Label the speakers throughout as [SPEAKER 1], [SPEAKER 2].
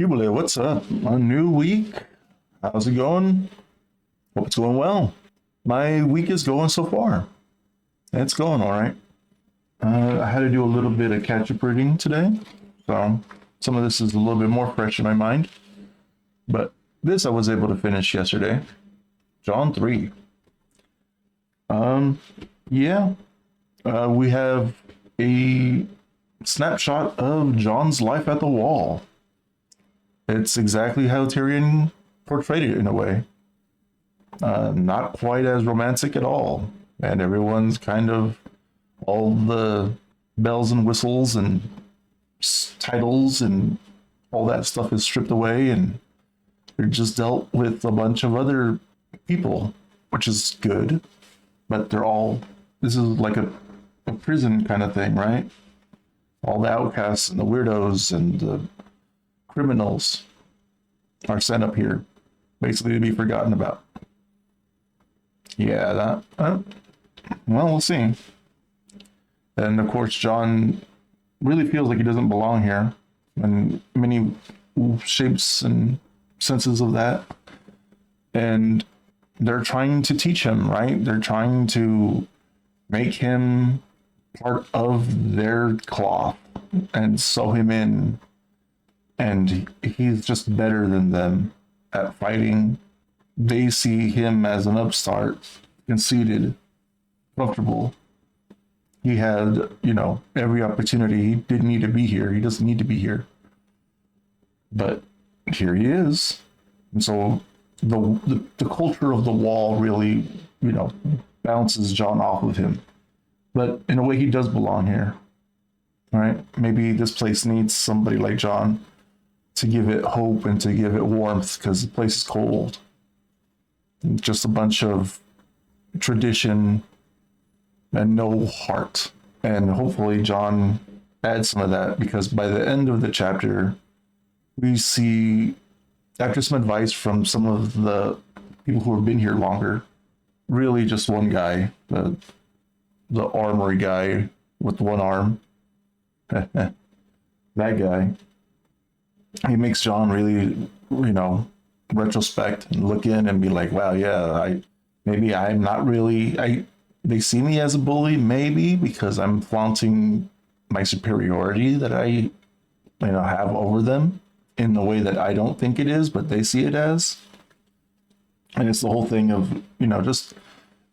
[SPEAKER 1] Hubile, what's up? A new week? How's it going? Hope it's going well. My week is going so far. It's going all right. I had to do a little bit of catch-up reading today, so some of this is a little bit more fresh in my mind. But this I was able to finish yesterday. John 3. Um, yeah, we have a snapshot of John's life at the wall. It's exactly how Tyrion portrayed it in a way. Not quite as romantic at all. And everyone's kind of all the bells and whistles and titles and all that stuff is stripped away, and they're just dealt with a bunch of other people, which is good. But this is like a prison kind of thing, right? All the outcasts and the weirdos and the criminals are sent up here, basically to be forgotten about. Yeah, well, we'll see. And of course, John really feels like he doesn't belong here, in many shapes and senses of that. And they're trying to teach him, right? They're trying to make him part of their cloth and sew him in. And he's just better than them at fighting. They see him as an upstart, conceited, comfortable. He had, every opportunity. He didn't need to be here. He doesn't need to be here. But here he is. And so the culture of the wall really, bounces John off of him. But in a way, he does belong here. All right? Maybe this place needs somebody like John to give it hope and to give it warmth, because the place is cold. Just a bunch of tradition and no heart. And hopefully John adds some of that, because by the end of the chapter, we see, after some advice from some of the people who have been here longer, really just one guy, the armory guy with one arm, that guy, he makes John really, retrospect and look in and be like, wow, yeah, I'm not really, they see me as a bully, maybe because I'm flaunting my superiority that I, have over them in the way that I don't think it is, but they see it as. And it's the whole thing of, just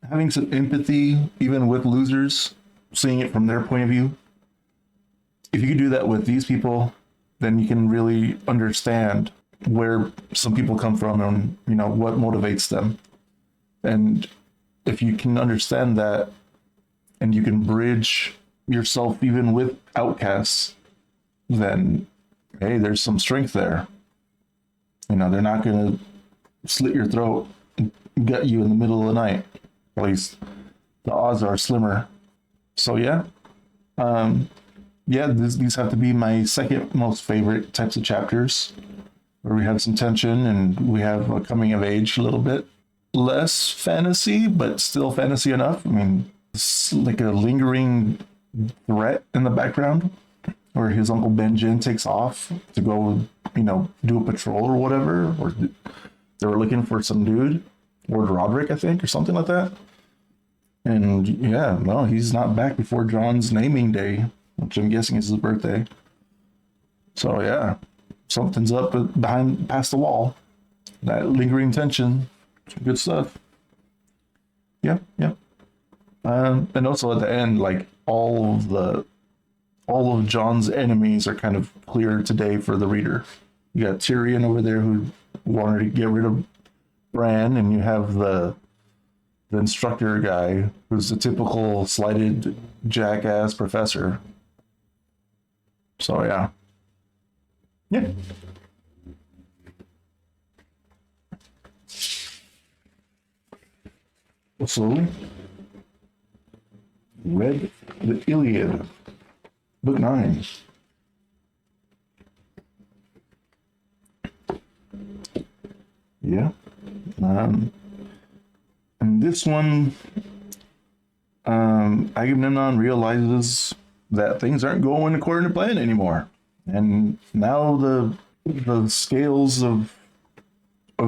[SPEAKER 1] having some empathy, even with losers, seeing it from their point of view. If you do that with these people, then you can really understand where some people come from and, what motivates them. And if you can understand that, and you can bridge yourself even with outcasts, then, hey, there's some strength there. They're not going to slit your throat and gut you in the middle of the night. At least the odds are slimmer. So yeah. These have to be my second most favorite types of chapters, where we have some tension and we have a coming of age a little bit. Less fantasy, but still fantasy enough. I mean, it's like a lingering threat in the background, where his uncle Benjen takes off to go, do a patrol or whatever, or they were looking for some dude, Lord Roderick, I think, or something like that. And yeah, well, he's not back before John's naming day, which I'm guessing is his birthday. So yeah, something's up past the wall. That lingering tension, some good stuff. Yeah. And also at the end, like all of John's enemies are kind of clear today for the reader. You got Tyrion over there who wanted to get rid of Bran, and you have the instructor guy who's the typical slighted jackass professor. So yeah. Also, read the Iliad, book 9. Yeah. And this one, Agamemnon realizes that things aren't going according to plan anymore. And now the the scales of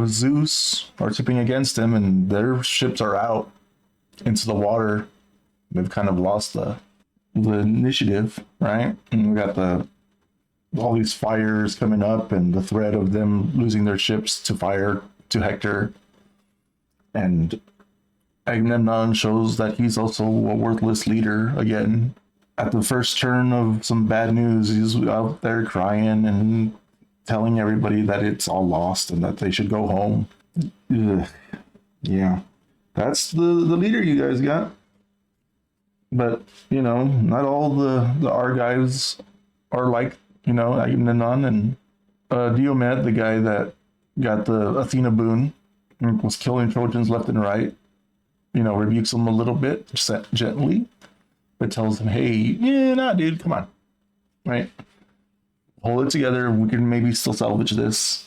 [SPEAKER 1] Zeus are tipping against him, and their ships are out into the water. They've kind of lost the initiative, right? And we got all these fires coming up, and the threat of them losing their ships to fire to Hector. And Agamemnon shows that he's also a worthless leader again. At the first turn of some bad news, he's out there crying and telling everybody that it's all lost and that they should go home. Ugh. Yeah, that's the leader you guys got. But not all the Argives are like Agamemnon. And Diomed, the guy that got the Athena boon and was killing Trojans left and right, rebukes him a little bit, gently, but tells him, hey, yeah, nah, dude, come on, right? Hold it together. We can maybe still salvage this.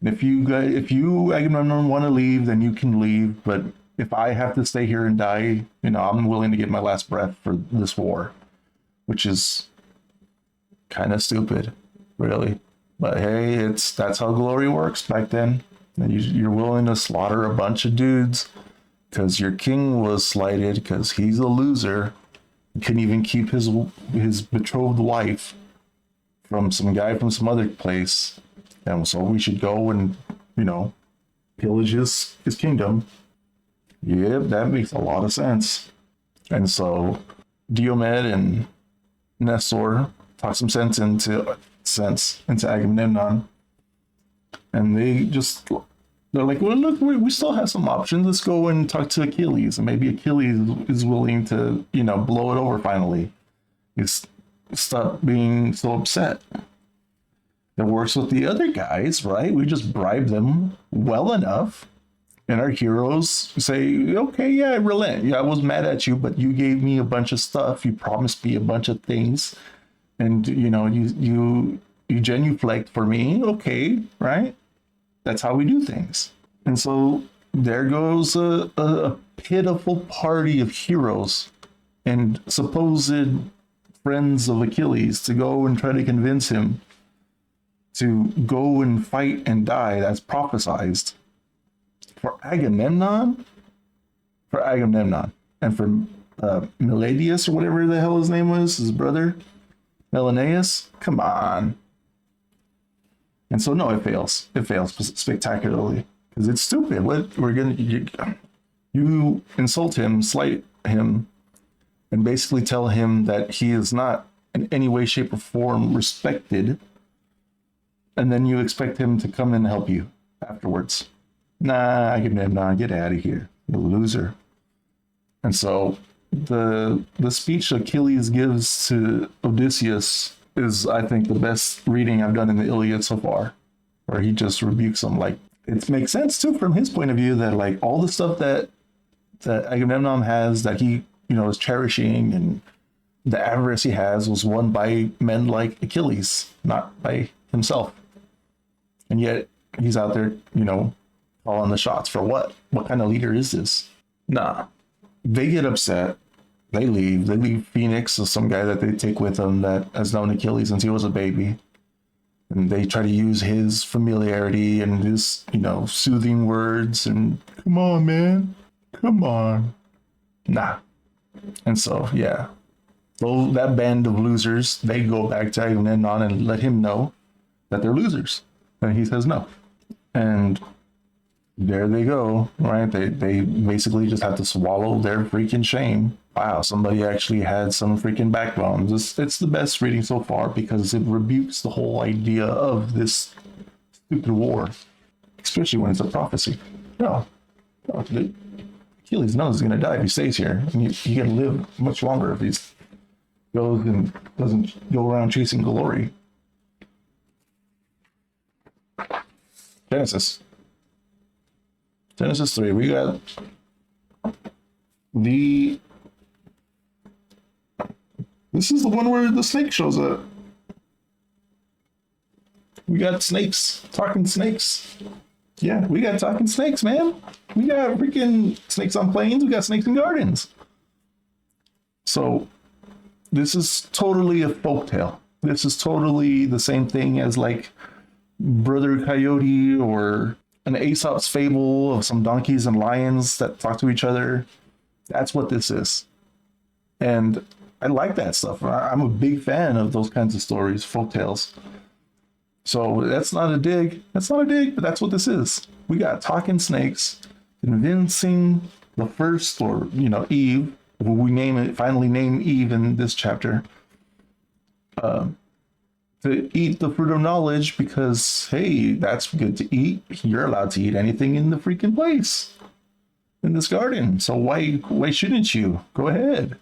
[SPEAKER 1] And if you Agamemnon want to leave, then you can leave. But if I have to stay here and die, I'm willing to get my last breath for this war, which is kind of stupid, really. But hey, that's how glory works back then. And you're willing to slaughter a bunch of dudes because your king was slighted because he's a loser. He couldn't even keep his betrothed wife from some guy from some other place. And so we should go and, pillage his kingdom. Yep, that makes a lot of sense. And so Diomed and Nestor talk some sense into Agamemnon. And they're like, well, look, we still have some options. Let's go and talk to Achilles. And maybe Achilles is willing to, blow it over finally. Stop being so upset. It works with the other guys, right? We just bribe them well enough. And our heroes say, okay, yeah, I relent. Yeah, I was mad at you, but you gave me a bunch of stuff. You promised me a bunch of things. And, you genuflect for me. Okay, right? That's how we do things. And so there goes a pitiful party of heroes and supposed friends of Achilles to go and try to convince him to go and fight and die. That's prophesized for Agamemnon, and for Meladius or whatever the hell his name was, his brother, Menelaus. Come on. And so no, it fails. It fails spectacularly because it's stupid. You insult him, slight him, and basically tell him that he is not in any way, shape, or form respected, and then you expect him to come and help you afterwards. Nah, Agamemnon, get out of here, you loser. And so the speech Achilles gives to Odysseus is, I think, the best reading I've done in the Iliad so far, where he just rebukes him. Like, it makes sense too from his point of view that like all the stuff that Agamemnon has that he is cherishing, and the avarice he has was won by men like Achilles, not by himself. And yet he's out there, calling the shots for what? What kind of leader is this? Nah. They get upset. They leave. They leave Phoenix as some guy that they take with them that has known Achilles since he was a baby. And they try to use his familiarity and his, soothing words and, come on, man. Come on. Nah. And so, yeah. So that band of losers, they go back to Agamemnon and let him know that they're losers. And he says no. And there they go, right? They basically just have to swallow their freaking shame. Wow, somebody actually had some freaking backbone. It's the best reading so far because it rebukes the whole idea of this stupid war, especially when it's a prophecy. No, Achilles knows he's going to die if he stays here. And he can live much longer if he goes and doesn't go around chasing glory. Genesis 3, we got this is the one where the snake shows up. We got snakes, talking snakes. Yeah, we got talking snakes, man. We got freaking snakes on planes. We got snakes in gardens. So this is totally a folktale. This is totally the same thing as like Brother Coyote or an Aesop's fable of some donkeys and lions that talk to each other. That's what this is. And I like that stuff. I'm a big fan of those kinds of stories, folk tales. So that's not a dig. That's not a dig, but that's what this is. We got talking snakes convincing the first, or Eve, who we finally name Eve in this chapter, to eat the fruit of knowledge because, hey, that's good to eat. You're allowed to eat anything in the freaking place in this garden. So why shouldn't you? Go ahead.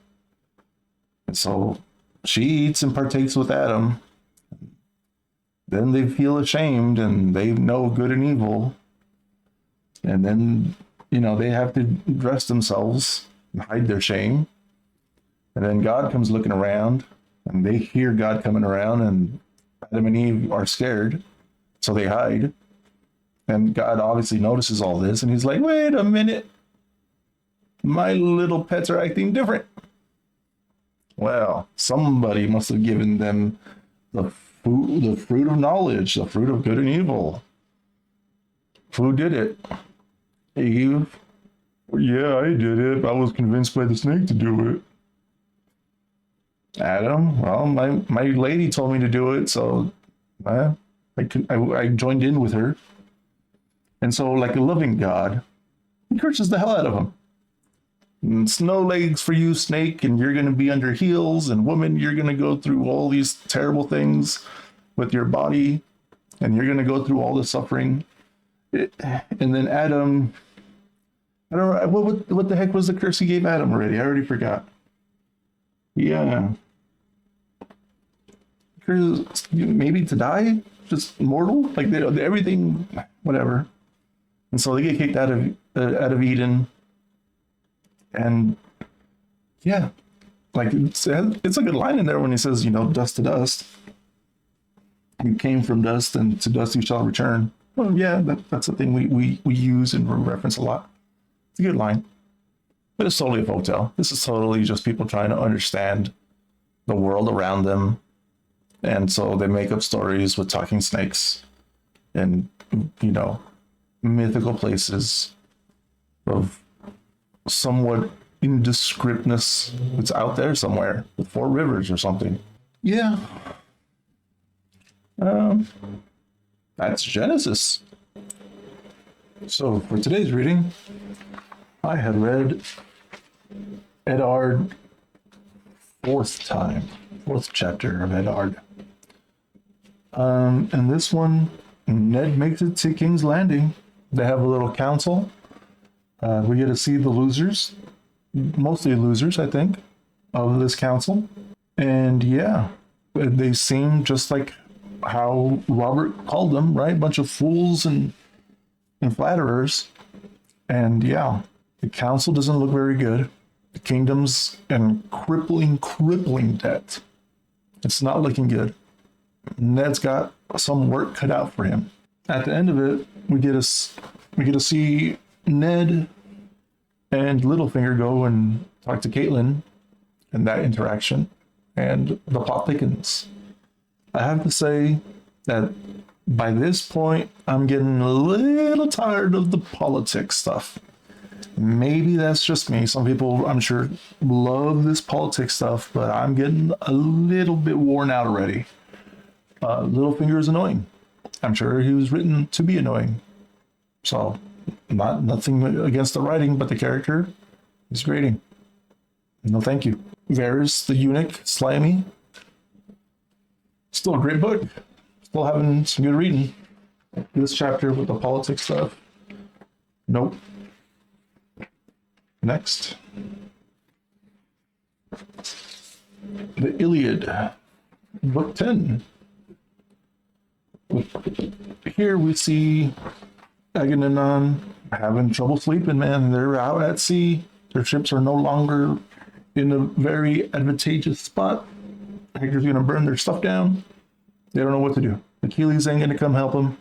[SPEAKER 1] And so she eats and partakes with Adam. Then they feel ashamed and they know good and evil. And then, they have to dress themselves and hide their shame. And then God comes looking around and they hear God coming around, and Adam and Eve are scared. So they hide. And God obviously notices all this and he's like, wait a minute. My little pets are acting different. Well, somebody must have given them the fruit of knowledge, the fruit of good and evil. Who did it? Eve? Yeah, I did it. I was convinced by the snake to do it. Adam? Well, my lady told me to do it, so I joined in with her. And so, like a loving God, he curses the hell out of him. It's no legs for you, snake, and you're going to be under heels, and woman, you're going to go through all these terrible things with your body, and you're going to go through all the suffering. And then Adam, I don't know, what the heck was the curse he gave Adam already? I already forgot. Yeah. Curse, maybe to die? Just mortal? Like everything, whatever. And so they get kicked out of Eden. And yeah, like it's a good line in there when he says, dust to dust. You came from dust, and to dust you shall return. Well, yeah, that's a thing we use and reference a lot. It's a good line. But it's totally a folktale. This is totally just people trying to understand the world around them. And so they make up stories with talking snakes and, mythical places of somewhat indescriptness. It's out there somewhere with 4 rivers or something. Yeah. That's Genesis. So for today's reading, I had read Eddard, 4th chapter of Eddard. And this one, Ned makes it to King's Landing. They have a little council. We get to see the losers, mostly losers, I think, of this council. And yeah, they seem just like how Robert called them, right? A bunch of fools and flatterers. And yeah, the council doesn't look very good. The kingdom's in crippling debt. It's not looking good. Ned's got some work cut out for him. At the end of it, we get to see Ned and Littlefinger go and talk to Caitlin, and that interaction, and the plot thickens. I have to say that by this point, I'm getting a little tired of the politics stuff. Maybe that's just me. Some people, I'm sure, love this politics stuff, but I'm getting a little bit worn out already. Littlefinger is annoying. I'm sure he was written to be annoying. So, nothing against the writing, but the character is grating. No, thank you. Varys, the eunuch, slimy. Still a great book. Still having some good reading. This chapter with the politics stuff. Nope. Next. The Iliad, book 10. Here we see Agamemnon having trouble sleeping, man. They're out at sea. Their ships are no longer in a very advantageous spot. Hector's going to burn their stuff down. They don't know what to do. Achilles ain't going to come help them.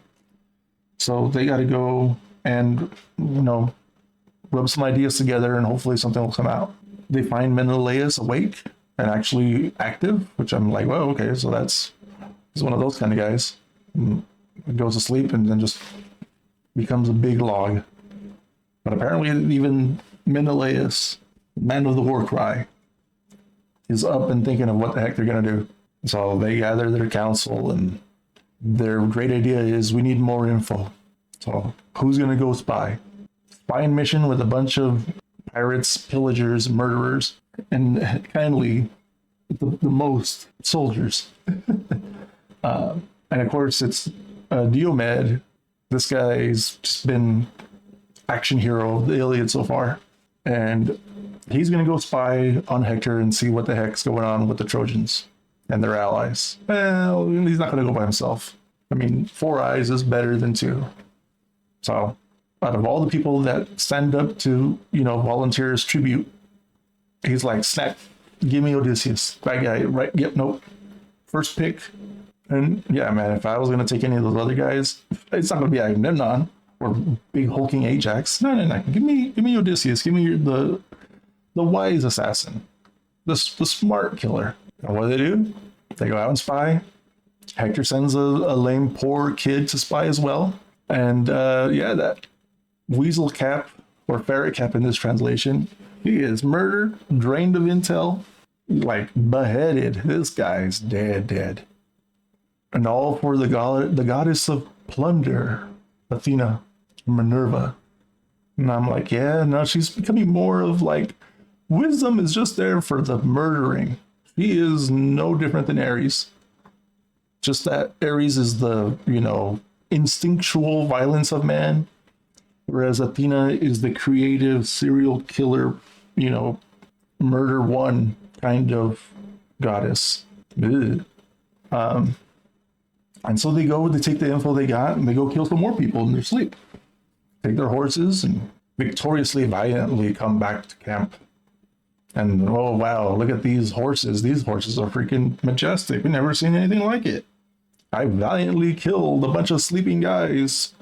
[SPEAKER 1] So they got to go and, rub some ideas together and hopefully something will come out. They find Menelaus awake and actually active, which I'm like, well, okay, so he's one of those kind of guys. It goes to sleep and then just becomes a big log. But apparently even Menelaus, man of the war cry, is up and thinking of what the heck they're going to do. So they gather their council, and their great idea is we need more info. So who's going to go spy? Spying mission with a bunch of pirates, pillagers, murderers, and kindly the most soldiers. And of course, it's Diomed. This guy's just been action hero of the Iliad so far. And he's going to go spy on Hector and see what the heck's going on with the Trojans and their allies. Well, he's not going to go by himself. I mean, 4 eyes is better than 2. So, out of all the people that stand up to, volunteer as tribute, he's like, snap, give me Odysseus. That guy, right? Yep, nope. First pick. And yeah, man, if I was going to take any of those other guys, it's not going to be Agamemnon or big hulking Ajax. No. Give me Odysseus. Give me the wise assassin, the smart killer. And what do? They go out and spy. Hector sends a lame, poor kid to spy as well. And that weasel cap, or ferret cap in this translation, he is murdered, drained of intel, like beheaded. This guy's dead. And all for the goddess of plunder, Athena, Minerva. And I'm like, yeah, no, she's becoming more of like, wisdom is just there for the murdering. She is no different than Ares. Just that Ares is the, instinctual violence of man, whereas Athena is the creative serial killer, murder one kind of goddess. Ugh. And so they take the info they got, and they go kill some more people in their sleep. Take their horses and victoriously, valiantly come back to camp. And oh wow, look at these horses. These horses are freaking majestic. We've never seen anything like it. I valiantly killed a bunch of sleeping guys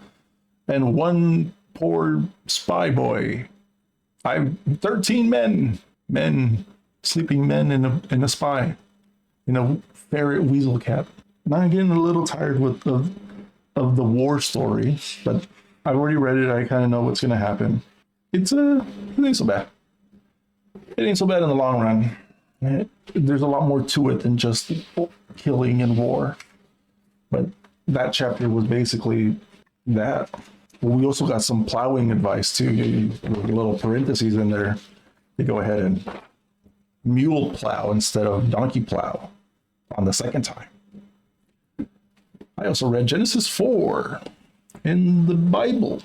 [SPEAKER 1] and one poor spy boy. I've 13 sleeping men in a spy, in a ferret weasel cap. Now I'm getting a little tired of the war story, but I've already read it. I kind of know what's going to happen. It ain't so bad. It ain't so bad in the long run. There's a lot more to it than just killing and war. But that chapter was basically that. We also got some plowing advice too. Little parentheses in there. They go ahead and mule plow instead of donkey plow on the second time. I also read Genesis 4 in the Bible,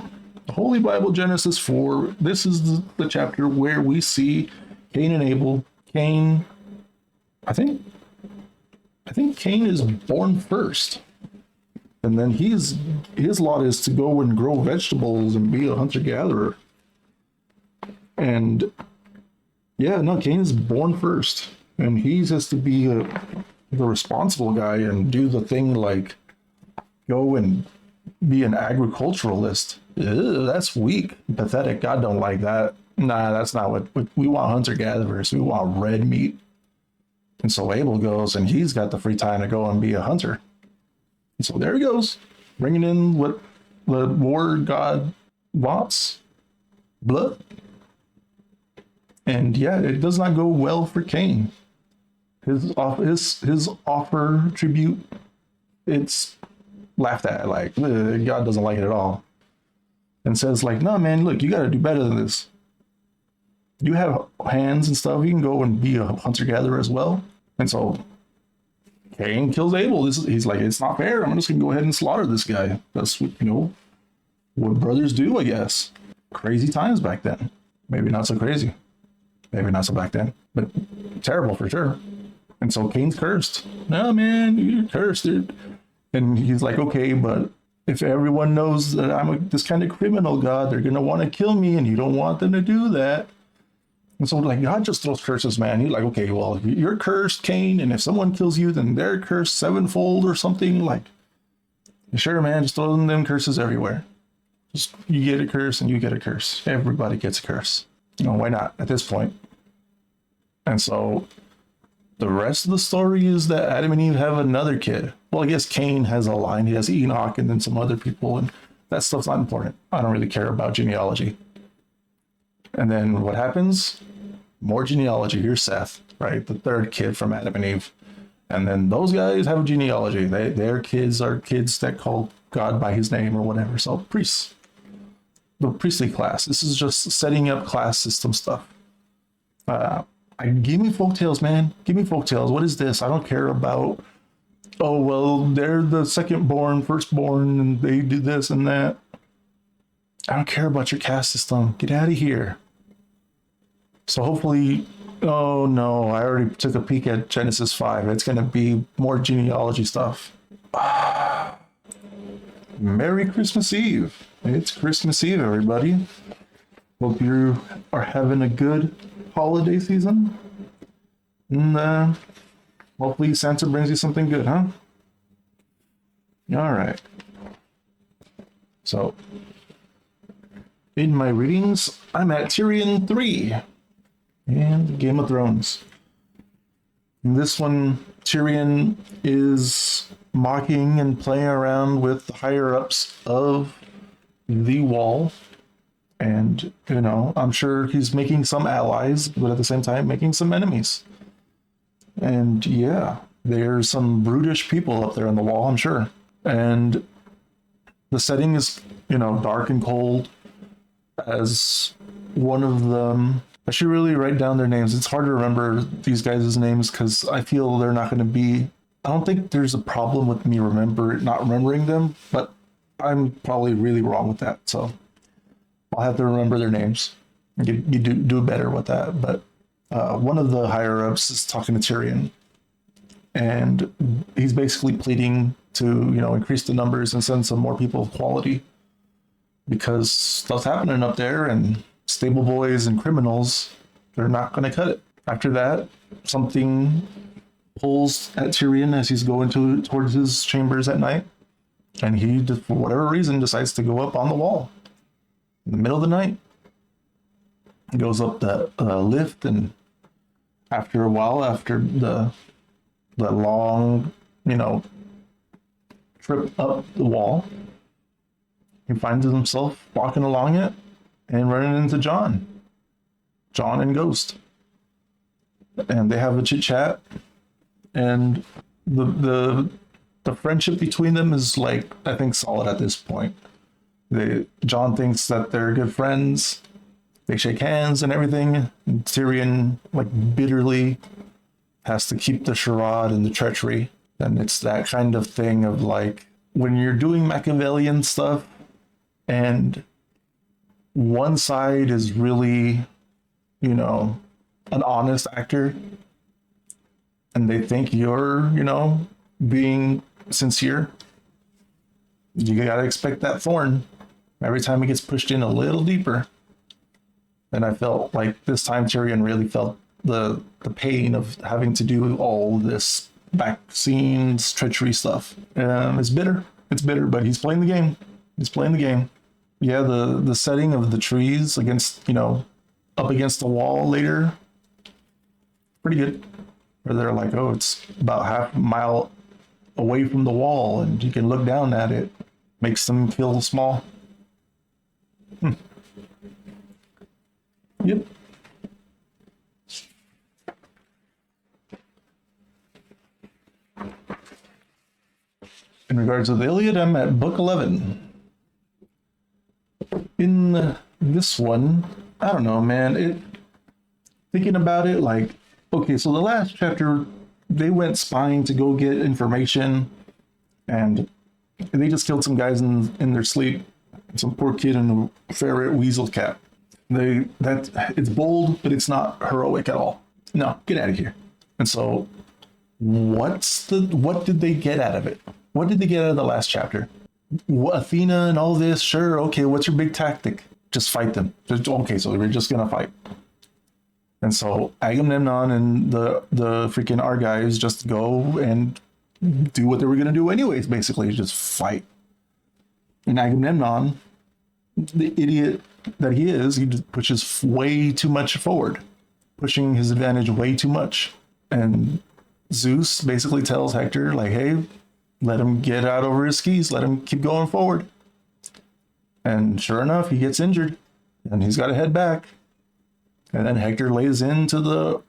[SPEAKER 1] the Holy Bible, Genesis 4. This is the chapter where we see Cain and Abel. Cain, I think Cain is born first. And then his lot is to go and grow vegetables and be a hunter-gatherer. And Cain is born first. And he has to be the responsible guy and do the thing like go and be an agriculturalist. Ew, that's weak, pathetic. God don't like that. Nah, that's not what we want. Hunter-gatherers. We want red meat. And so Abel goes, and he's got the free time to go and be a hunter. And so there he goes, bringing in what the war god wants, blood. And it does not go well for Cain. His offer tribute, it's laughed at, like God doesn't like it at all, and says like, no man, look, you got to do better than this. You have hands and stuff. You can go and be a hunter-gatherer as well. And so Cain kills Abel. He's like, it's not fair. I'm just gonna go ahead and slaughter this guy. That's what brothers do, I guess. Crazy times back then. Maybe not so crazy. Maybe not so back then, but terrible for sure. And so Cain's cursed. No man, you're cursed, dude. And he's like, okay, but if everyone knows that I'm this kind of criminal god, they're gonna want to kill me, and you don't want them to do that. And so like God just throws curses, man. He's like, okay, well, you're cursed, Cain, and if someone kills you, then they're cursed sevenfold or something. Like, sure, man, just throw them curses everywhere. Just you get a curse and you get a curse. Everybody gets a curse. Why not at this point? And so The rest of the story is that Adam and Eve have another kid. Well, I guess Cain has a line. He has Enoch and then some other people, and that stuff's not important. I don't really care about genealogy. And then what happens? More genealogy. Here's Seth, right? The third kid from Adam and Eve. And then those guys have a genealogy. Their kids are kids that call God by his name or whatever. So priests. The priestly class. This is just setting up class system stuff. Give me folktales, man. Give me folktales. What is this? I don't care about, oh, well, they're the second born, firstborn, and they do this and that. I don't care about your caste system. Get out of here. So hopefully, oh no, I already took a peek at Genesis 5. It's going to be more genealogy stuff. Merry Christmas Eve. It's Christmas Eve, everybody. Hope you are having a good holiday season. And hopefully Santa brings you something good, huh? All right. So, in my readings, I'm at Tyrion 3 and Game of Thrones. In this one, Tyrion is mocking and playing around with the higher-ups of the wall. And, you know, I'm sure he's making some allies, but at the same time, making some enemies. And yeah, there's some brutish people up there on the wall, I'm sure. And the setting is, you know, dark and cold. As one of them, I should really write down their names. It's hard to remember these guys' names because I feel they're not going to be. I don't think there's a problem with me not remembering them, but I'm probably really wrong with that. So I'll have to remember their names. You do better with that. But one of the higher ups is talking to Tyrion, and he's basically pleading to, you know, increase the numbers and send some more people of quality because stuff's happening up there, and stable boys and criminals, they're not going to cut it. After that, something pulls at Tyrion as he's going towards his chambers at night, and he, for whatever reason, decides to go up on the wall in the middle of the night. He goes up the lift, and after a while, after the long, you know, trip up the wall, he finds himself walking along it and running into John and Ghost, and they have a chit chat, and the friendship between them is, like, I think solid at this point. John thinks that they're good friends. They shake hands and everything. And Tyrion, like, bitterly has to keep the charade and the treachery. And it's that kind of thing of, like, when you're doing Machiavellian stuff and one side is really, you know, an honest actor and they think you're, you know, being sincere, you gotta expect that thorn every time it gets pushed in a little deeper. And I felt like this time Tyrion really felt the pain of having to do all this back scenes, treachery stuff. It's bitter. It's bitter, but he's playing the game. He's playing the game. Yeah, the setting of the trees against, you know, up against the wall later, pretty good. Where they're like, oh, it's about half a mile away from the wall and you can look down at it. Makes them feel small. Yep. In regards to the Iliad, I'm at book 11. In this one, I don't know, man. Thinking about it, like, okay, so the last chapter, they went spying to go get information, and they just killed some guys in their sleep. Some poor kid and a ferret weasel cat. It's bold, but it's not heroic at all. No, get out of here. And so, what did they get out of it? What did they get out of the last chapter? Athena and all this, sure, okay, what's your big tactic? Just fight them. Okay, so we're just gonna fight. And so Agamemnon and the freaking Argives just go and do what they were gonna do anyways, basically, just fight. And Agamemnon, the idiot that he is, he just pushes way too much forward, pushing his advantage way too much. And Zeus basically tells Hector, like, hey, let him get out over his skis, let him keep going forward. And sure enough, he gets injured and he's got to head back. And then Hector lays into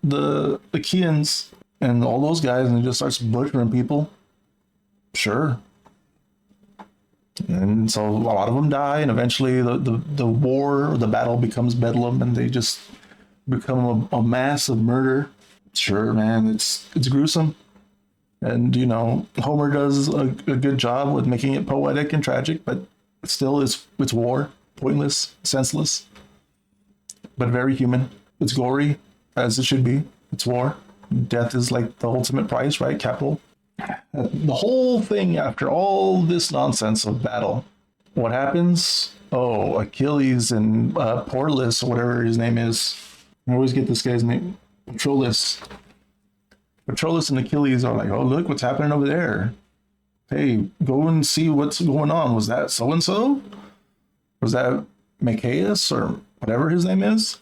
[SPEAKER 1] the Achaeans and all those guys and just starts butchering people. Sure. And so a lot of them die, and eventually the war, the battle becomes bedlam, and they just become a mass of murder. Sure, man, it's gruesome. And, you know, Homer does a good job with making it poetic and tragic, but still it's war, pointless, senseless, but very human. It's gory, as it should be. It's war. Death is like the ultimate price, right? Capital. The whole thing, after all this nonsense of battle, what happens? Oh, Achilles and Portulus, or whatever his name is. I always get this guy's name. Patroclus. Patroclus and Achilles are like, oh, look what's happening over there. Hey, go and see what's going on. Was that so-and-so? Was that Machaeus or whatever his name is?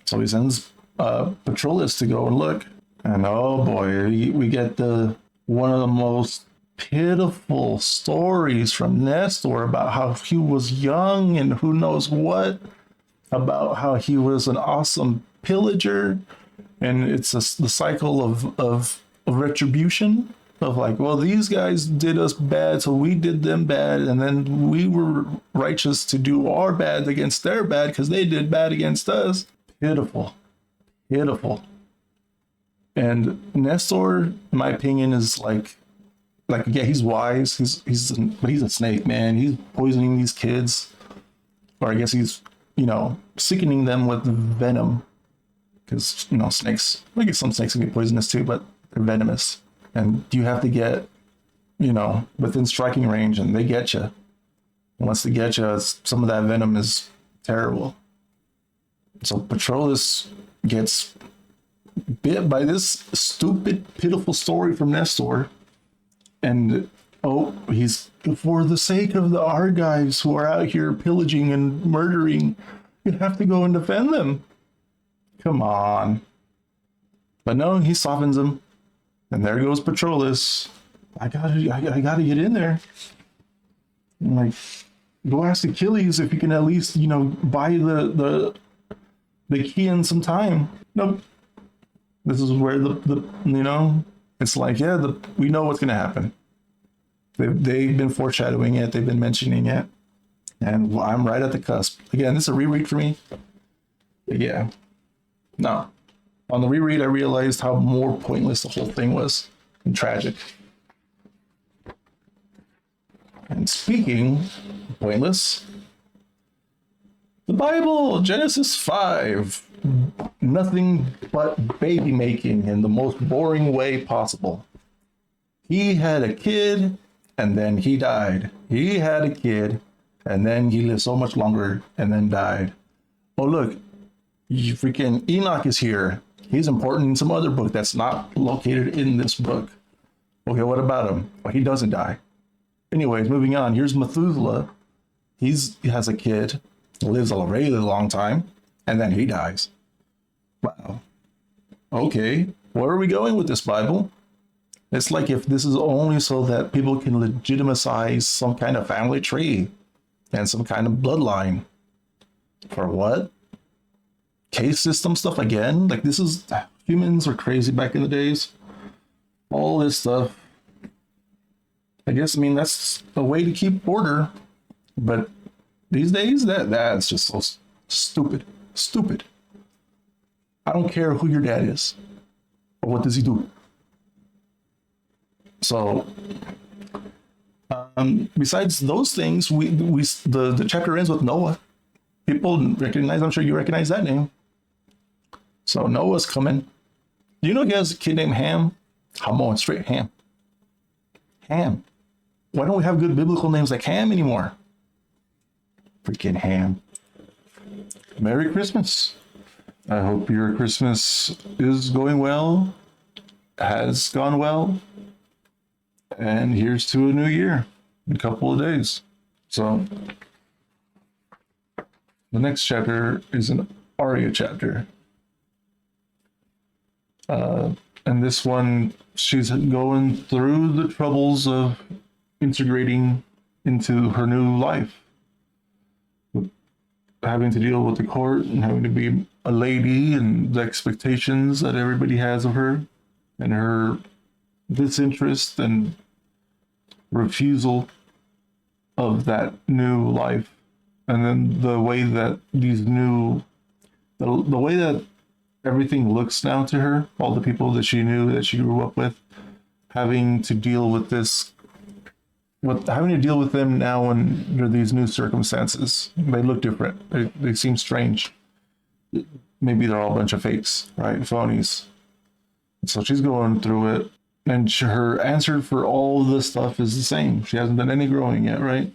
[SPEAKER 1] So he sends Patroclus to go and look. And oh boy, we get one of the most pitiful stories from Nestor about how he was young and who knows what, about how he was an awesome pillager. And it's the cycle of retribution, of like, well, these guys did us bad, so we did them bad, and then we were righteous to do our bad against their bad because they did bad against us. Pitiful. And Nestor, in my opinion, is like yeah, he's wise. But he's a snake, man. He's poisoning these kids, or I guess he's, you know, sickening them with venom. Because, you know, snakes, I guess some snakes can be poisonous too, but they're venomous. And you have to get, you know, within striking range, and they get you. And once they get you, some of that venom is terrible. So Patroclus gets bit by this stupid, pitiful story from Nestor. And, oh, he's, for the sake of the Argives who are out here pillaging and murdering, you have to go and defend them. Come on. But no, he softens him. And there goes Patroclus. I gotta get in there. I'm like, go ask Achilles if you can at least, you know, buy the Achaeans some time. Nope. This is where the you know, it's like, yeah, we know what's gonna happen. They've been foreshadowing it, they've been mentioning it. And I'm right at the cusp. Again, this is a reread for me. But yeah. No. On the reread, I realized how more pointless the whole thing was and tragic. And speaking of pointless, the Bible, Genesis 5, nothing but baby making in the most boring way possible. He had a kid, and then he died. He had a kid, and then he lived so much longer, and then died. Oh, look. Freaking Enoch is here. He's important in some other book that's not located in this book. Okay, what about him? Well, he doesn't die. Anyways, moving on. Here's Methuselah. He has a kid, lives a really long time, and then he dies. Wow. Okay, where are we going with this Bible? It's like if this is only so that people can legitimize some kind of family tree and some kind of bloodline. For what? Case system stuff again? Like, this is, humans are crazy back in the days. All this stuff. I guess, I mean, that's a way to keep order. But these days, that's just so stupid. I don't care who your dad is. But what does he do? So, besides those things, the chapter ends with Noah. People recognize, I'm sure you recognize that name. So Noah's coming. Do you know he has a kid named Ham? I'm on straight Ham. Ham. Why don't we have good biblical names like Ham anymore? Freaking Ham. Merry Christmas. I hope your Christmas is going well, has gone well, and here's to a new year in a couple of days. So the next chapter is an Arya chapter. And this one, she's going through the troubles of integrating into her new life, having to deal with the court and having to be a lady and the expectations that everybody has of her, and her disinterest and refusal of that new life. And then the way that the way that everything looks now to her, all the people that she knew, that she grew up with, having to deal with having to deal with them now under these new circumstances. They look different. They seem strange. Maybe they're all a bunch of fakes, right? Phonies. So she's going through it, and her answer for all of this stuff is the same. She hasn't done any growing yet, right?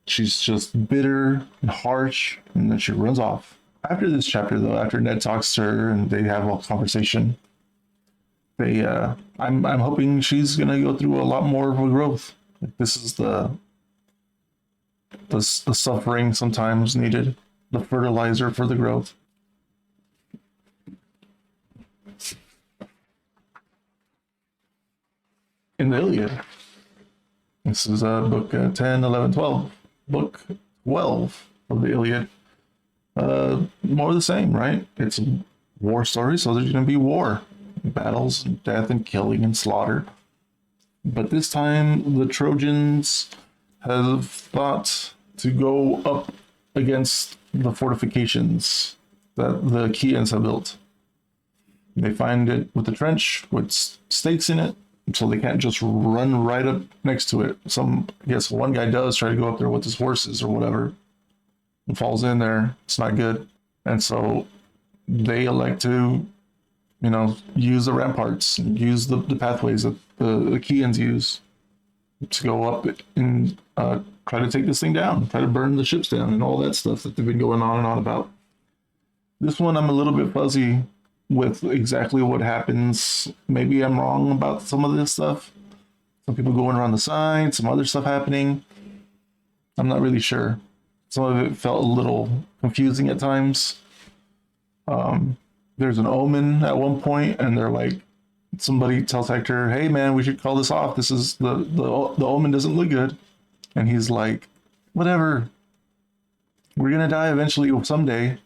[SPEAKER 1] She's just bitter and harsh, and then she runs off. After this chapter, though, after Ned talks to her and they have a conversation, I'm hoping she's gonna go through a lot more of a growth. Like, this is the suffering sometimes needed, the fertilizer for the growth. In the Iliad, this is book 10, 11, 12. Book 12 of the Iliad. More of the same, right? It's a war story, so there's going to be war, battles, and death, and killing, and slaughter. But this time, the Trojans have thought to go up against the fortifications that the Chians have built. They find it with a trench with stakes in it, so they can't just run right up next to it. I guess one guy does try to go up there with his horses or whatever, and falls in there. It's not good. And so they elect to, use the ramparts, use the pathways that the Chians use to go up and try to take this thing down, try to burn the ships down, and all that stuff that they've been going on and on about. This one, I'm a little bit fuzzy with exactly what happens. Maybe I'm wrong about some of this stuff. Some people going around the side, some other stuff happening. I'm not really sure. Some of it felt a little confusing at times. There's an omen at one point, and they're like, somebody tells Hector, "Hey man, we should call this off. This is the omen doesn't look good." And he's like, "Whatever. We're gonna die eventually someday.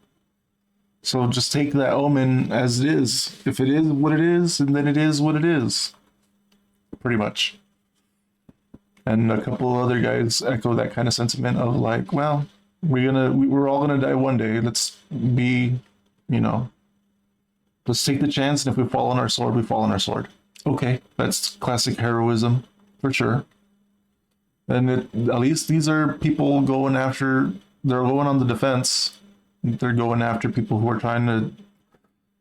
[SPEAKER 1] So just take that omen as it is. If it is what it is, and then it is what it is." Pretty much. And a couple of other guys echo that kind of sentiment of like, well, we're all gonna die one day. Let's be, let's take the chance, and if we fall on our sword, we fall on our sword. Okay, that's classic heroism for sure. And at least these are people they're going on the defense. They're going after people who are trying to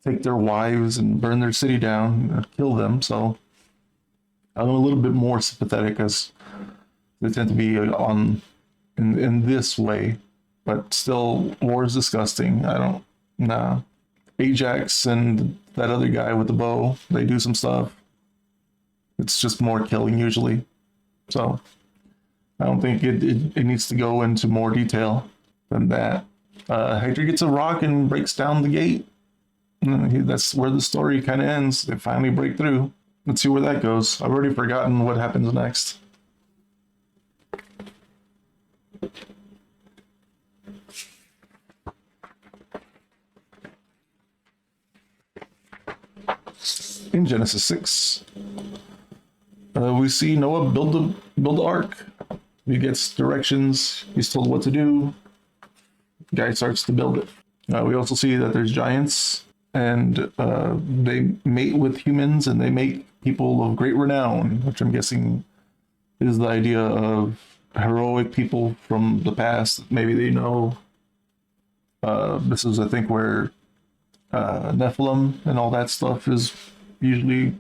[SPEAKER 1] take their wives and burn their city down and kill them. So I'm a little bit more sympathetic, as they tend to be in this way. But still, war is disgusting. Ajax and that other guy with the bow, they do some stuff. It's just more killing usually. So I don't think it needs to go into more detail than that. Hector gets a rock and breaks down the gate. That's where the story kind of ends. They finally break through. Let's see where that goes. I've already forgotten what happens next. In Genesis 6, we see Noah build the ark. He gets directions. He's told what to do. The guy starts to build it. We also see that there's giants, and they mate with humans, and they make people of great renown, which I'm guessing is the idea of heroic people from the past. Maybe they know. This is, I think, where Nephilim and all that stuff is usually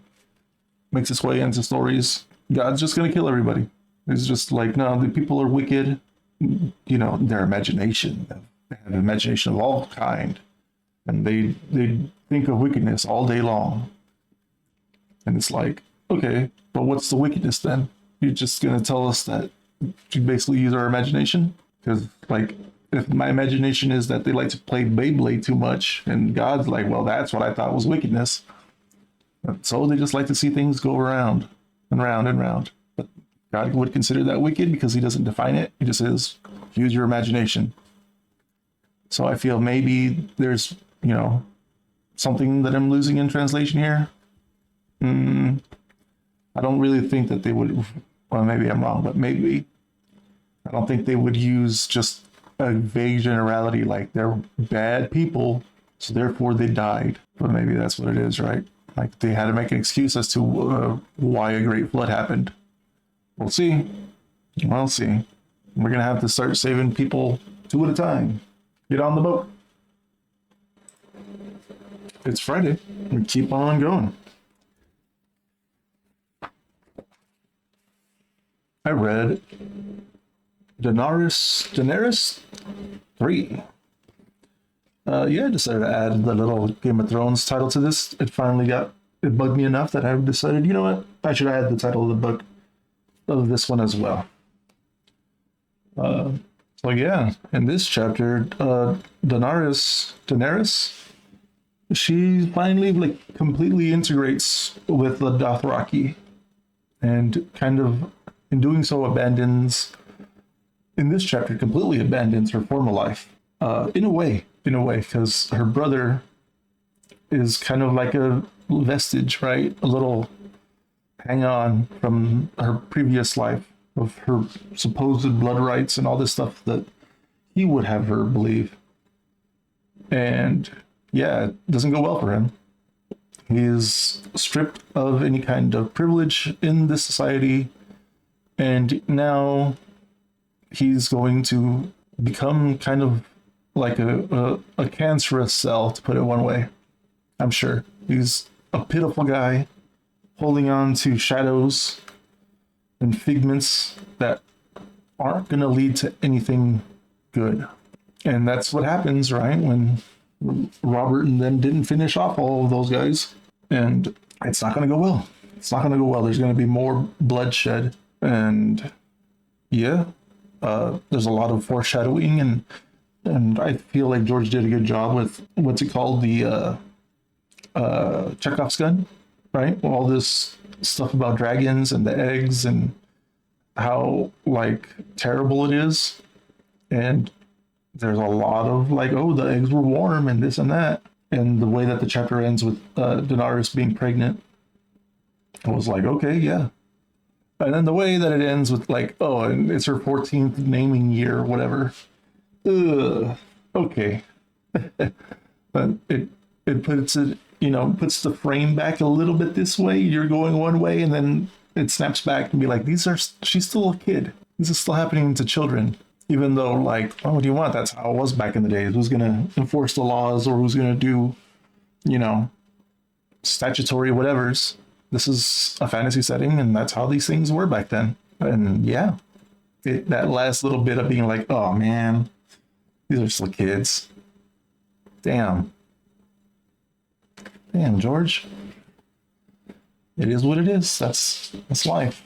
[SPEAKER 1] makes its way into stories. God's just going to kill everybody. It's just like, no, the people are wicked. Their imagination. They have imagination of all kind. And they think of wickedness all day long. And it's like, okay, but what's the wickedness then? You're just going to tell us that you basically use our imagination? Because, like, if my imagination is that they like to play Beyblade too much, and God's like, well, that's what I thought was wickedness, So they just like to see things go around and round and round. But God would consider that wicked because he doesn't define it. He just says, use your imagination. So I feel maybe there's, something that I'm losing in translation here. I don't really think that they would, well, maybe I'm wrong, but maybe I don't think they would use just a vague generality like they're bad people, so therefore they died. But maybe that's what it is, right? Like they had to make an excuse as to why a great flood happened. We'll see. We'll see. We're going to have to start saving people 2 at a time. Get on the boat. It's Friday. We keep on going. I read Daenerys 3. I decided to add the little Game of Thrones title to this. It bugged me enough that I decided, you know what? I should add the title of the book of this one as well. In this chapter, Daenerys, she finally completely integrates with the Dothraki, and kind of in doing so in this chapter completely abandons her former life. In a way, because her brother is kind of like a vestige, right? A little hang on from her previous life of her supposed blood rights and all this stuff that he would have her believe. And it doesn't go well for him. He is stripped of any kind of privilege in this society, and now he's going to become kind of like a cancerous cell, to put it one way. I'm sure he's a pitiful guy holding on to shadows and figments that aren't going to lead to anything good. And that's what happens, right? When Robert and them didn't finish off all of those guys. And it's not going to go well. It's not going to go well. There's going to be more bloodshed. And there's a lot of foreshadowing. And I feel like George did a good job with, what's it called? The Chekhov's gun, right? All this stuff about dragons and the eggs and how terrible it is. And there's a lot of the eggs were warm and this and that. And the way that the chapter ends with Daenerys being pregnant, I was like, okay, yeah. And then the way that it ends with and it's her 14th naming year or whatever. Okay. But it puts it, puts the frame back a little bit this way. You're going one way, and then it snaps back and be like, she's still a kid. This is still happening to children. Even though, what do you want? That's how it was back in the days. Who's going to enforce the laws, or who's going to do, statutory whatevers? This is a fantasy setting, and that's how these things were back then. And that last little bit of being like, oh man, these are still kids. Damn, George. It is what it is. That's life.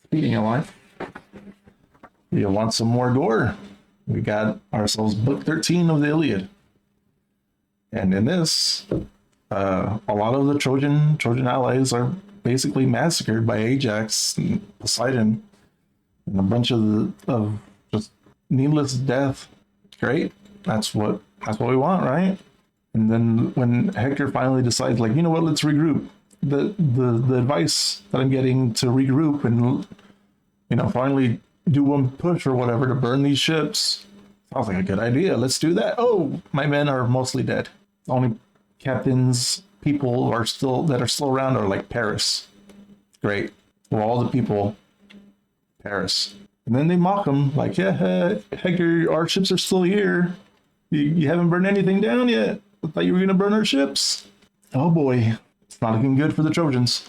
[SPEAKER 1] Speaking of life, you want some more gore? We got ourselves book 13 of the Iliad. And in this, a lot of the Trojan allies are basically massacred by Ajax and Poseidon, and a bunch of just needless death. Great. That's what we want, right? And then when Hector finally decides, you know what, let's regroup. The advice that I'm getting to regroup and finally do one push or whatever to burn these ships sounds like a good idea. Let's do that. Oh, my men are mostly dead. The only captains, people are still around are Paris. Great. Well, all the people, Paris. And then they mock him Hector, our ships are still here. You haven't burned anything down yet. I thought you were going to burn our ships. Oh boy. It's not looking good for the Trojans.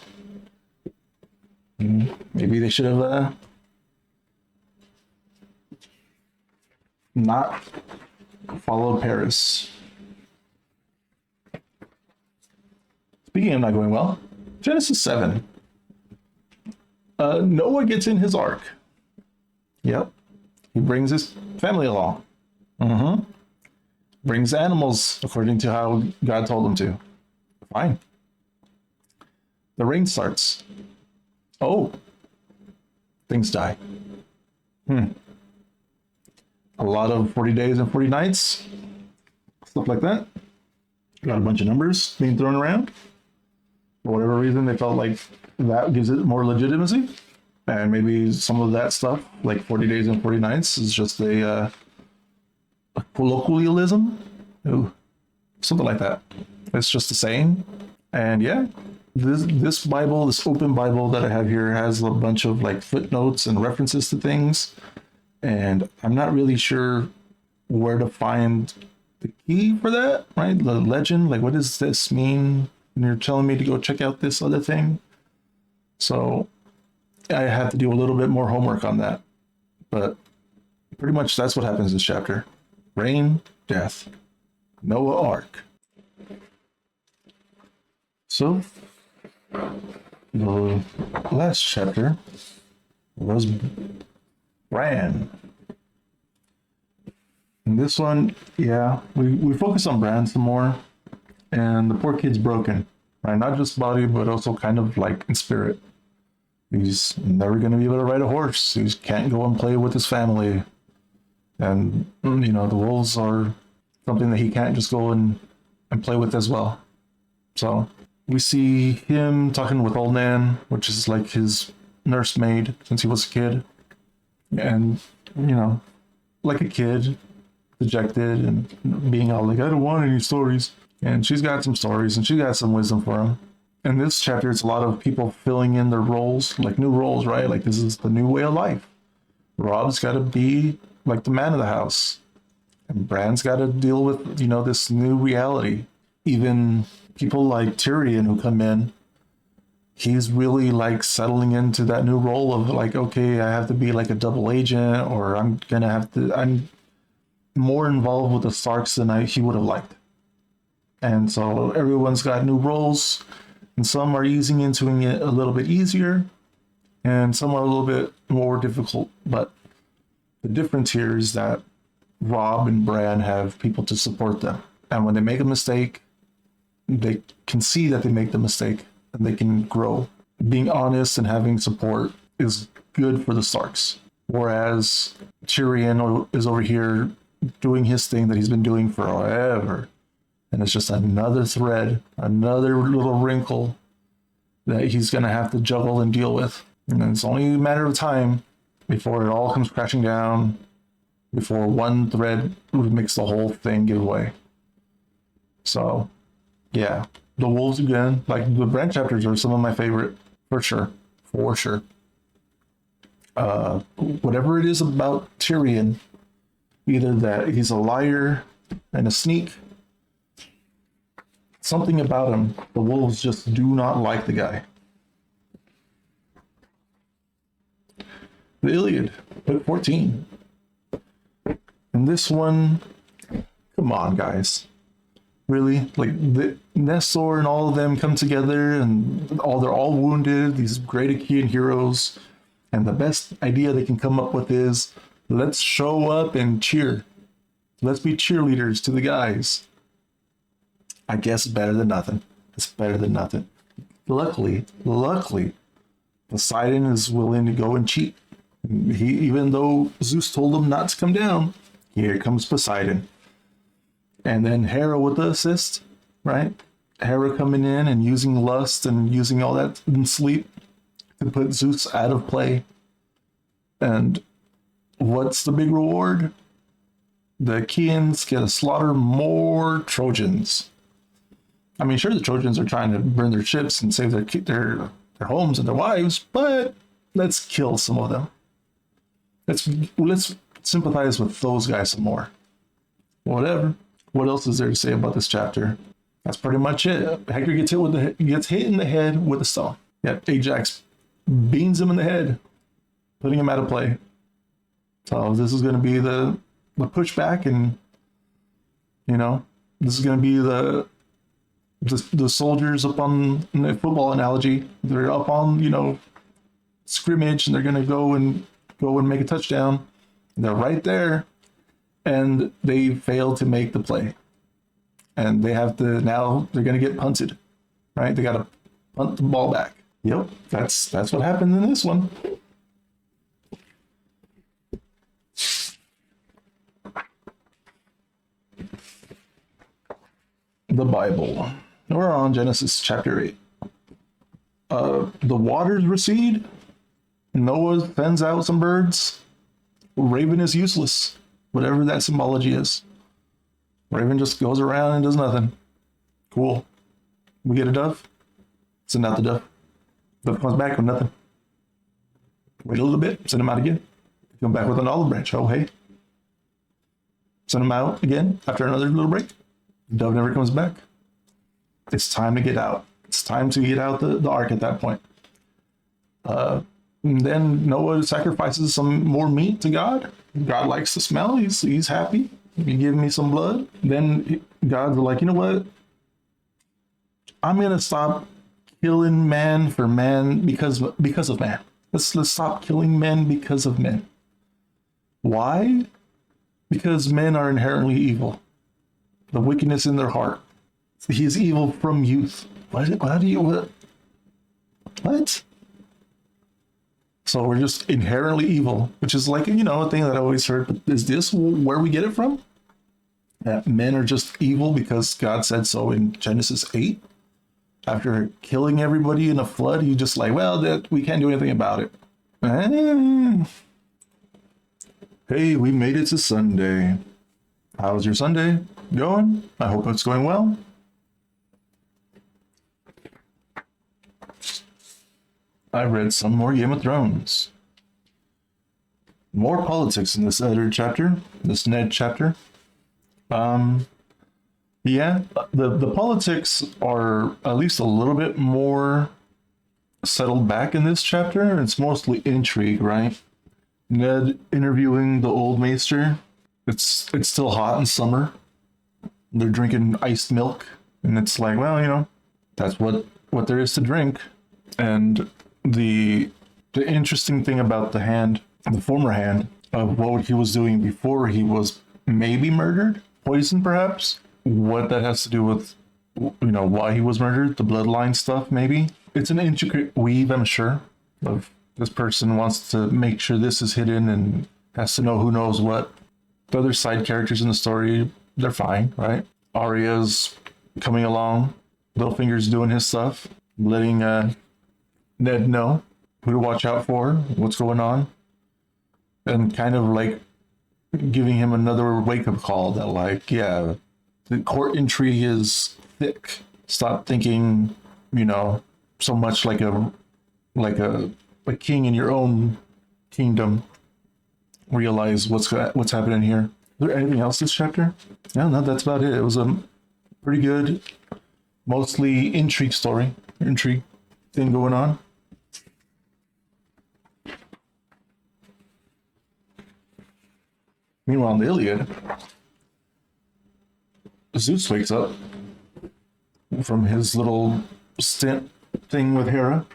[SPEAKER 1] Maybe they should have not followed Paris. Speaking of not going well, Genesis 7. Noah gets in his ark. Yep. He brings his family along. brings animals according to how God told him to. Fine. The rain starts. Oh, things die. A lot of 40 days and 40 nights, stuff like that. Got a bunch of numbers being thrown around. For whatever reason, they felt like that gives it more legitimacy. And maybe some of that stuff, like 40 days and 40 nights, is just a colloquialism. Ooh, something like that. It's just a saying. And yeah, this Bible, this open Bible that I have here, has a bunch of like footnotes and references to things. And I'm not really sure where to find the key for that, right? The legend, like what does this mean when you're telling me to go check out this other thing? So I have to do a little bit more homework on that. But pretty much that's what happens in this chapter. Rain, death, Noah Ark. So the last chapter was Bran. And this one, yeah, we focus on Bran some more. And the poor kid's broken, right? Not just body, but also kind of like in spirit. He's never going to be able to ride a horse. He can't go and play with his family. And, you know, the wolves are something that he can't just go and play with as well. So we see him talking with Old Nan, which is like his nursemaid since he was a kid. And, you know, like a kid, dejected and being all like, I don't want any stories. And she's got some stories and she got some wisdom for him. In this chapter, it's a lot of people filling in their roles, like new roles, right? Like this is the new way of life. Rob's got to be like the man of the house. And Bran's got to deal with, you know, this new reality. Even people like Tyrion who come in, he's really like settling into that new role of like, okay, I have to be like a double agent, or I'm more involved with the Starks than he would have liked. And so everyone's got new roles, and some are easing into it a little bit easier, and some are a little bit more difficult. But the difference here is that Rob and Bran have people to support them. And when they make a mistake, they can see that they make the mistake and they can grow. Being honest and having support is good for the Starks. Whereas Tyrion is over here doing his thing that he's been doing forever. And it's just another thread, another little wrinkle that he's going to have to juggle and deal with. And it's only a matter of time before it all comes crashing down, before one thread makes the whole thing give way. So, yeah, the wolves again, like the Bran chapters are some of my favorite, for sure, for sure. Whatever it is about Tyrion, either that he's a liar and a sneak, something about him, the wolves just do not like the guy. The Iliad, book 14. And this one, come on, guys. Really? Like, the Nestor and all of them come together, and they're all wounded, these great Achaean heroes. And the best idea they can come up with is, let's show up and cheer. Let's be cheerleaders to the guys. I guess better than nothing. It's better than nothing. Luckily, Poseidon is willing to go and cheat. Even though Zeus told him not to come down, here comes Poseidon. And then Hera with the assist, right? Hera coming in and using lust and using all that in sleep to put Zeus out of play. And what's the big reward? The Achaeans get to slaughter more Trojans. I mean, sure, the Trojans are trying to burn their ships and save their homes and their wives, but let's kill some of them. Let's sympathize with those guys some more. Whatever. What else is there to say about this chapter? That's pretty much it. Hector gets hit in the head with a stone. Yeah, Ajax beans him in the head, putting him out of play. So this is going to be the pushback, and you know, this is going to be the soldiers up on, in the football analogy. They're up on, you know, scrimmage, and they're going to go and make a touchdown. And they're right there, and they fail to make the play. And they have to, now they're going to get punted, right? They got to punt the ball back. Yep, that's what happened in this one. The Bible. We're on Genesis chapter 8. The waters recede. Noah sends out some birds. Raven is useless, whatever that symbology is. Raven just goes around and does nothing. Cool. We get a dove. Send out the dove. Dove comes back with nothing. Wait a little bit. Send him out again. Come back with an olive branch. Oh, hey. Send him out again after another little break. The dove never comes back. It's time to get out. It's time to get out the ark at that point. Then Noah sacrifices some more meat to God. God likes the smell. He's happy. You give me some blood. Then God's like, you know what? I'm gonna stop killing man for man because of man. Let's stop killing men because of men. Why? Because men are inherently evil. The wickedness in their heart. He is evil from youth. What? So we're just inherently evil, which is like, a thing that I always heard. But is this where we get it from? That men are just evil because God said so in Genesis 8? After killing everybody in a flood, you just like, well, that we can't do anything about it. Hey, we made it to Sunday. How's your Sunday going? I hope it's going well. I read some more Game of Thrones. More politics in this other chapter, this Ned chapter. Yeah, the politics are at least a little bit more settled back in this chapter. It's mostly intrigue, right? Ned interviewing the old maester. It's still hot in summer. They're drinking iced milk, and it's like, well, that's what there is to drink. And the interesting thing about the former hand of what he was doing before he was maybe murdered, poisoned perhaps, what that has to do with, why he was murdered, the bloodline stuff, maybe. It's an intricate weave, I'm sure, of this person wants to make sure this is hidden and has to know who knows what. The other side characters in the story, they're fine, right? Arya's coming along, Littlefinger's doing his stuff, letting Ned know who to watch out for, what's going on, and kind of like giving him another wake-up call that, like, yeah, the court intrigue is thick. Stop thinking, so much like a king in your own kingdom. Realize what's happening here. Is there anything else this chapter? No, that's about it. It was a pretty good, mostly intrigue thing going on. Meanwhile, in the Iliad, Zeus wakes up from his little stint thing with Hera,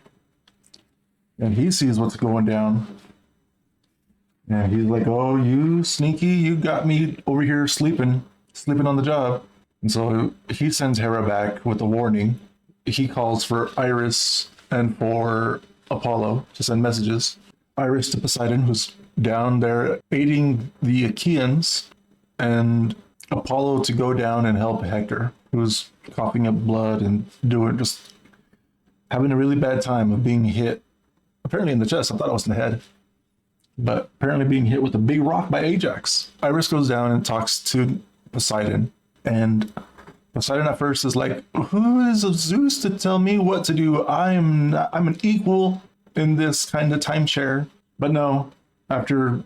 [SPEAKER 1] and he sees what's going down. And he's like, oh, you sneaky, you got me over here sleeping on the job. And so he sends Hera back with a warning. He calls for Iris and for Apollo to send messages. Iris to Poseidon, who's down there aiding the Achaeans, and Apollo to go down and help Hector, who's coughing up blood and just having a really bad time of being hit, apparently in the chest. I thought it was in the head, but apparently being hit with a big rock by Ajax. Iris goes down and talks to Poseidon, and Poseidon at first is like, who is Zeus to tell me what to do? I'm an equal in this kind of timeshare. But no, after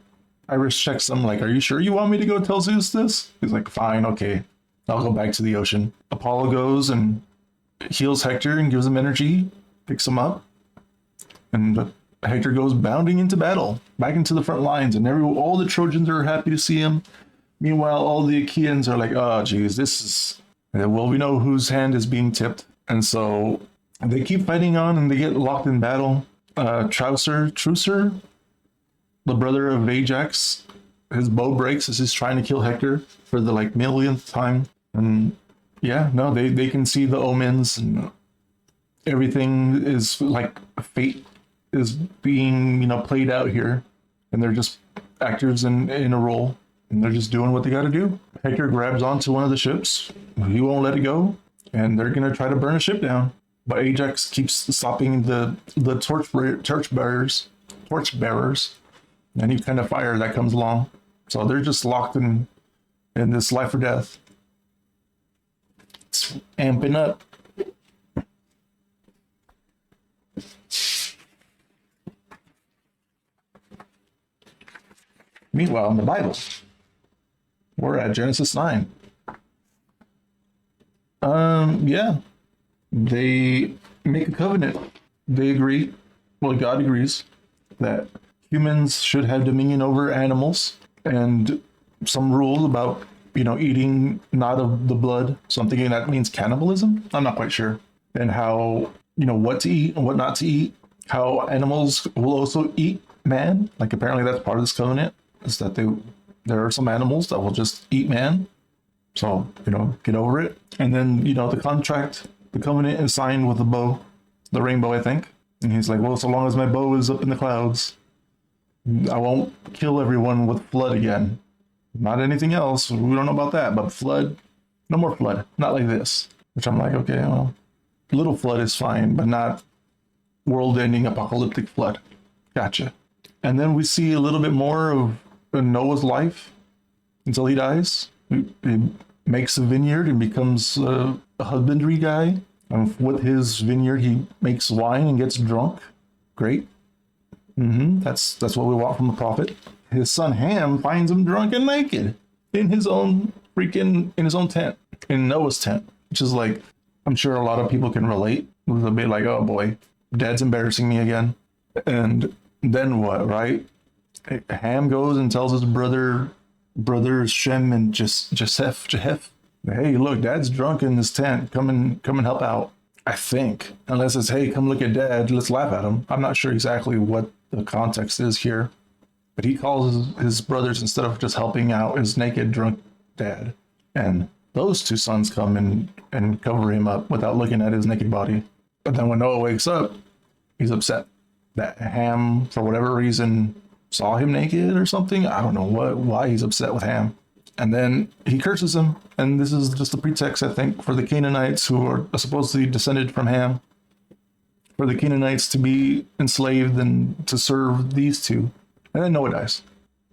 [SPEAKER 1] Iris checks him, like, are you sure you want me to go tell Zeus this? He's like, fine, okay, I'll go back to the ocean. Apollo goes and heals Hector and gives him energy, picks him up, and Hector goes bounding into battle, back into the front lines, and all the Trojans are happy to see him. Meanwhile, all the Achaeans are like, oh, geez, well, we know whose hand is being tipped. And so they keep fighting on, and they get locked in battle. Teucer, the brother of Ajax, his bow breaks as he's trying to kill Hector for the like millionth time. And yeah, no, they can see the omens, and everything is like fate is being, played out here, and they're just actors in a role, and they're just doing what they got to do. Hector grabs onto one of the ships. He won't let it go, and they're gonna try to burn a ship down. But Ajax keeps stopping the torch bearers, any kind of fire that comes along. So they're just locked in this life or death. It's amping up. Meanwhile, in the Bible, we're at Genesis 9. Yeah. They make a covenant. They agree, well, God agrees, that humans should have dominion over animals, and some rules about, eating not of the blood. So I'm thinking that means cannibalism. I'm not quite sure. And how, what to eat and what not to eat. How animals will also eat man. Like apparently that's part of this covenant, is that there are some animals that will just eat man. So, get over it. And then, the covenant is signed with a bow, the rainbow, I think. And he's like, well, so long as my bow is up in the clouds, I won't kill everyone with flood again. Not anything else. We don't know about that, but flood, no more flood. Not like this. Which I'm like, okay, well, little flood is fine, but not world-ending apocalyptic flood. Gotcha. And then we see a little bit more of Noah's life until he dies. He makes a vineyard and becomes a husbandry guy. With his vineyard, he makes wine and gets drunk. Great. That's what we want from the prophet. His son Ham finds him drunk and naked in his own tent, in Noah's tent, which is like, I'm sure a lot of people can relate. With a bit like, oh boy, dad's embarrassing me again. And then what, right? Ham goes and tells his brothers Shem and Japheth, hey, look, dad's drunk in this tent. Come and help out. I think, unless it's, hey, come look at dad. Let's laugh at him. I'm not sure exactly what the context is here, but he calls his brothers instead of just helping out his naked drunk dad. And those two sons come and cover him up without looking at his naked body. But then when Noah wakes up, he's upset that Ham, for whatever reason, saw him naked or something. I don't know why he's upset with Ham. And then he curses him. And this is just a pretext, I think, for the Canaanites, who are supposedly descended from Ham, for the Canaanites to be enslaved and to serve these two. And then Noah dies.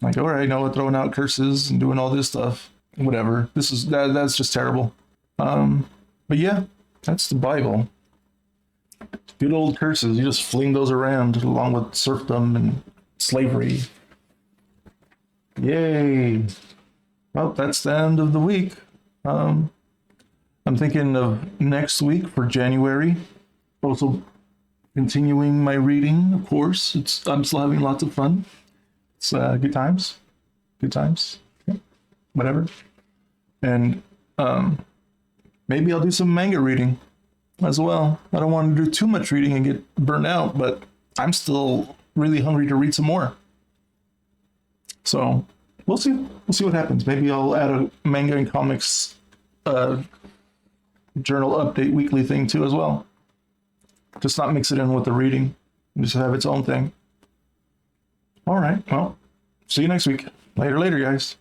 [SPEAKER 1] Like, all right, Noah throwing out curses and doing all this stuff. Whatever. That's just terrible. But yeah, that's the Bible. Good old curses. You just fling those around along with serfdom and slavery. Yay. Well, that's the end of the week. I'm thinking of next week for January. Also continuing my reading, of course. I'm still having lots of fun. It's good times. Good times. Yeah. Whatever. And maybe I'll do some manga reading as well. I don't want to do too much reading and get burnt out, but I'm still really hungry to read some more. So we'll see. We'll see what happens. Maybe I'll add a manga and comics journal update weekly thing too as well. Just not mix it in with the reading. Just have its own thing. All right. Well, see you next week. Later, guys.